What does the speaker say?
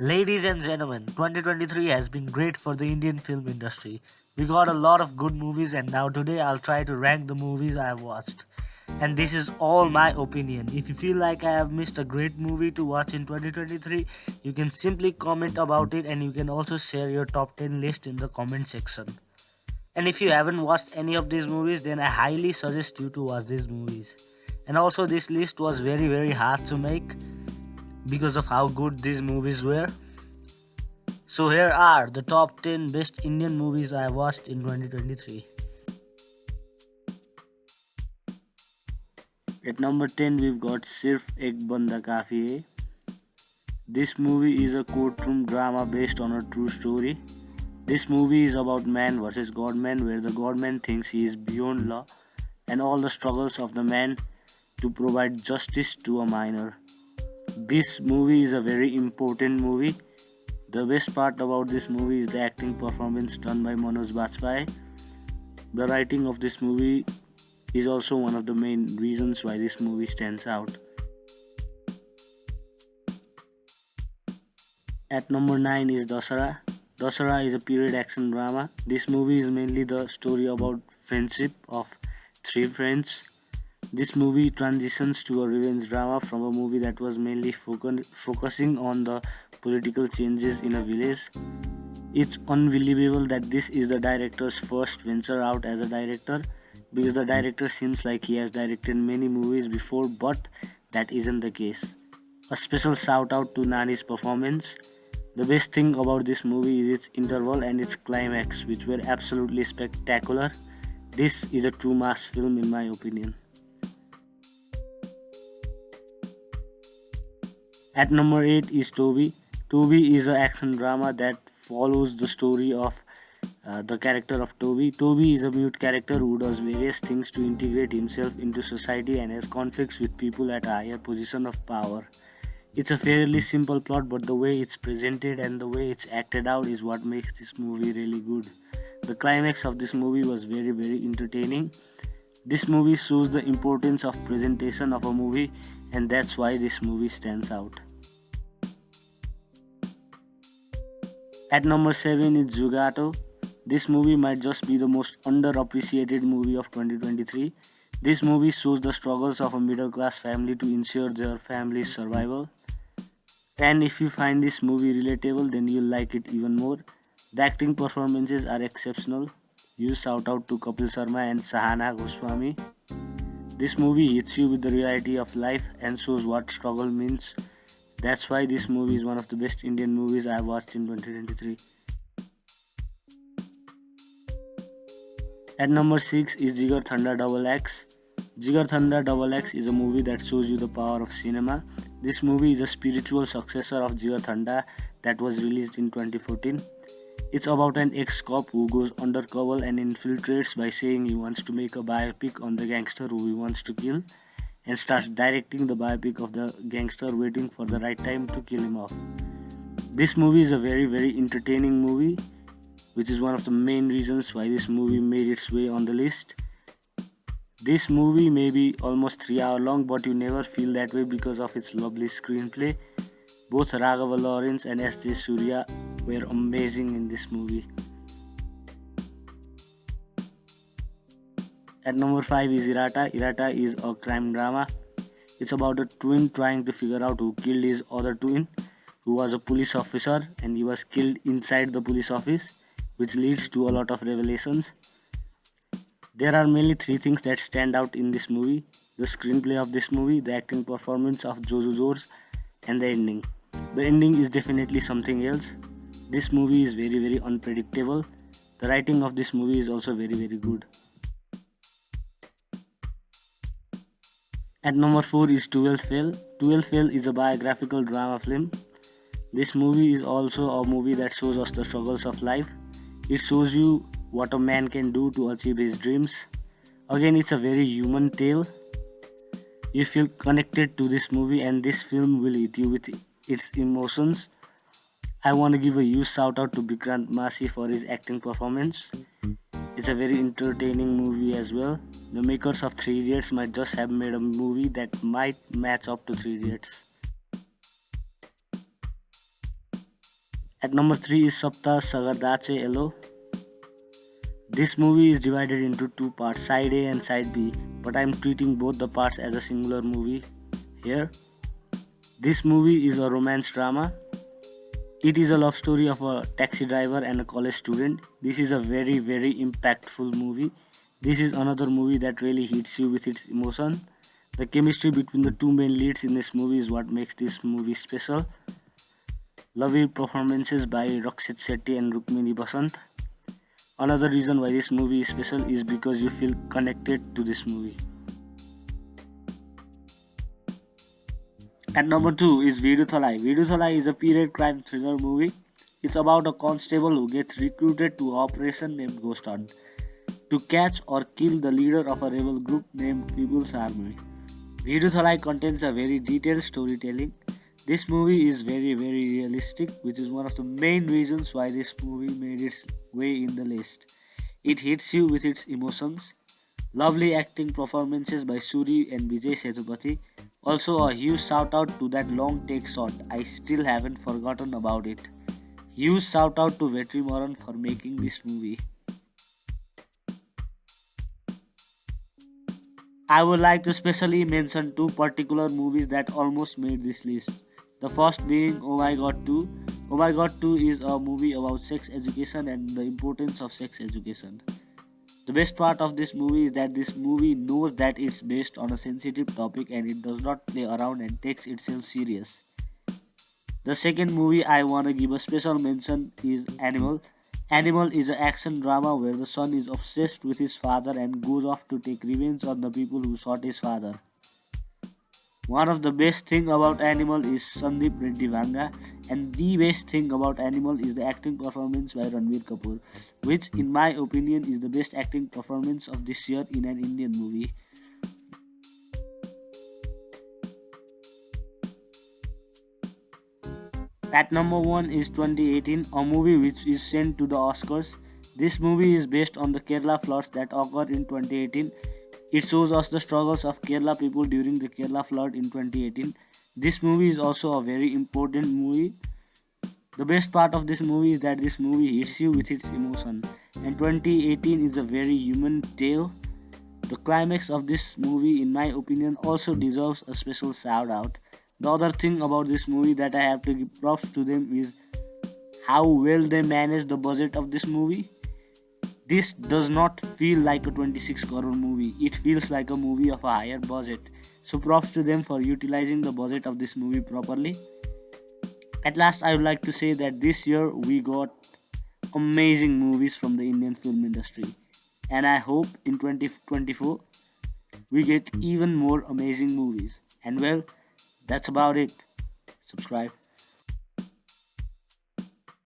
Ladies and gentlemen, 2023 has been great for the Indian film industry. We got a lot of good movies, and now today I'll try to rank the movies I have watched. And this is all my opinion. If you feel like I have missed a great movie to watch in 2023, you can simply comment about it, and you can also share your top 10 list in the comment section. And if you haven't watched any of these movies, then I highly suggest you to watch these movies. And also, this list was very hard to make because of how good these movies were. So here are the top 10 best Indian movies I watched in 2023. At number 10 we've got Sirf Ek Banda Kafi Hai. This movie is a courtroom drama based on a true story. This movie is about man versus godman, where the godman thinks he is beyond law and all the struggles of the man to provide justice to a minor. This movie is a very important movie. The best part about this movie is the acting performance done by Manoj Bajpayee. The writing of this movie is also one of the main reasons why this movie stands out. At number 9 is Dasara. Dasara is a period action drama. This movie is mainly the story about friendship of three friends. This movie transitions to a revenge drama from a movie that was mainly focusing on the political changes in a village. It's unbelievable that this is the director's first venture out as a director, because the director seems like he has directed many movies before, but that isn't the case. A special shout out to Nani's performance. The best thing about this movie is its interval and its climax, which were absolutely spectacular. This is a true mass film in my opinion. At number 8 is Toby. Toby is an action drama that follows the story of the character of Toby. Toby is a mute character who does various things to integrate himself into society and has conflicts with people at a higher position of power. It's a fairly simple plot, but the way it's presented and the way it's acted out is what makes this movie really good. The climax of this movie was very entertaining. This movie shows the importance of presentation of a movie, and that's why this movie stands out. At number 7 is Zato. This movie might just be the most underappreciated movie of 2023. This movie shows the struggles of a middle class family to ensure their family's survival. And if you find this movie relatable, then you'll like it even more. The acting performances are exceptional. Huge shout out to Kapil Sharma and Sahana Goswami. This movie hits you with the reality of life and shows what struggle means. That's why this movie is one of the best Indian movies I have watched in 2023. At number 6 is Jigarthanda Double X. Jigarthanda Double X is a movie that shows you the power of cinema. This movie is a spiritual successor of Jigarthanda that was released in 2014. It's about an ex-cop who goes undercover and infiltrates by saying he wants to make a biopic on the gangster who he wants to kill, and starts directing the biopic of the gangster, waiting for the right time to kill him off. This movie is a very entertaining movie, which is one of the main reasons why this movie made its way on the list. This movie may be almost 3 hours long, but you never feel that way because of its lovely screenplay. Both Raghava Lawrence and S.J. Suryah were amazing in this movie. At number 5 is Irata. Irata is a crime drama. It's about a twin trying to figure out who killed his other twin, who was a police officer, and he was killed inside the police office, which leads to a lot of revelations. There are mainly 3 things that stand out in this movie: the screenplay of this movie, the acting performance of Jojo George, and the ending. The ending is definitely something else. This movie is very unpredictable. The writing of this movie is also very good. At number 4 is 12th Fail. 12th Fail is a biographical drama film. This movie is also a movie that shows us the struggles of life. It shows you what a man can do to achieve his dreams. Again, it's a very human tale. You feel connected to this movie, and this film will hit you with its emotions. I want to give a huge shout out to Vikrant Massey for his acting performance. It's a very entertaining movie as well. The makers of 3 Idiots might just have made a movie that might match up to 3 Idiots. At number 3 is Sapta Sagardache Elo. This movie is divided into two parts, side A and side B, but I am treating both the parts as a singular movie here. This movie is a romance drama. It is a love story of a taxi driver and a college student. This is a very impactful movie. This is another movie that really hits you with its emotion. The chemistry between the two main leads in this movie is what makes this movie special. Lovely performances by Rakshit Shetty and Rukmini Basant. Another reason why this movie is special is because you feel connected to this movie. At number 2 is Viduthalai. Viduthalai is a period crime thriller movie. It's about a constable who gets recruited to an operation named Ghost Hunt to catch or kill the leader of a rebel group named People's Army. Viduthalai contains a very detailed storytelling. This movie is very realistic, which is one of the main reasons why this movie made its way in the list. It hits you with its emotions. Lovely acting performances by Suri and Vijay Sethupathi. Also a huge shout out to that long take shot. I still haven't forgotten about it. Huge shout out to Vetri Moran for making this movie. I would like to specially mention two particular movies that almost made this list. The first being Oh My God 2. Oh My God 2 is a movie about sex education and the importance of sex education. The best part of this movie is that this movie knows that it's based on a sensitive topic and it does not play around and takes itself serious. The second movie I want to give a special mention is Animal. Animal is an action drama where the son is obsessed with his father and goes off to take revenge on the people who shot his father. One of the best thing about Animal is Sandeep Reddy Vanga, and the best thing about Animal is the acting performance by Ranbir Kapoor, which in my opinion is the best acting performance of this year in an Indian movie. At number 1 is 2018, a movie which is sent to the Oscars. This movie is based on the Kerala floods that occurred in 2018. It shows us the struggles of Kerala people during the Kerala flood in 2018. This movie is also a very important movie. The best part of this movie is that this movie hits you with its emotion. And 2018 is a very human tale. The climax of this movie, in my opinion, also deserves a special shout out. The other thing about this movie that I have to give props to them is how well they manage the budget of this movie. This does not feel like a 26 crore movie. It feels like a movie of a higher budget. So props to them for utilizing the budget of this movie properly. At last, I would like to say that this year we got amazing movies from the Indian film industry. And I hope in 2024 we get even more amazing movies. And well, that's about it. Subscribe.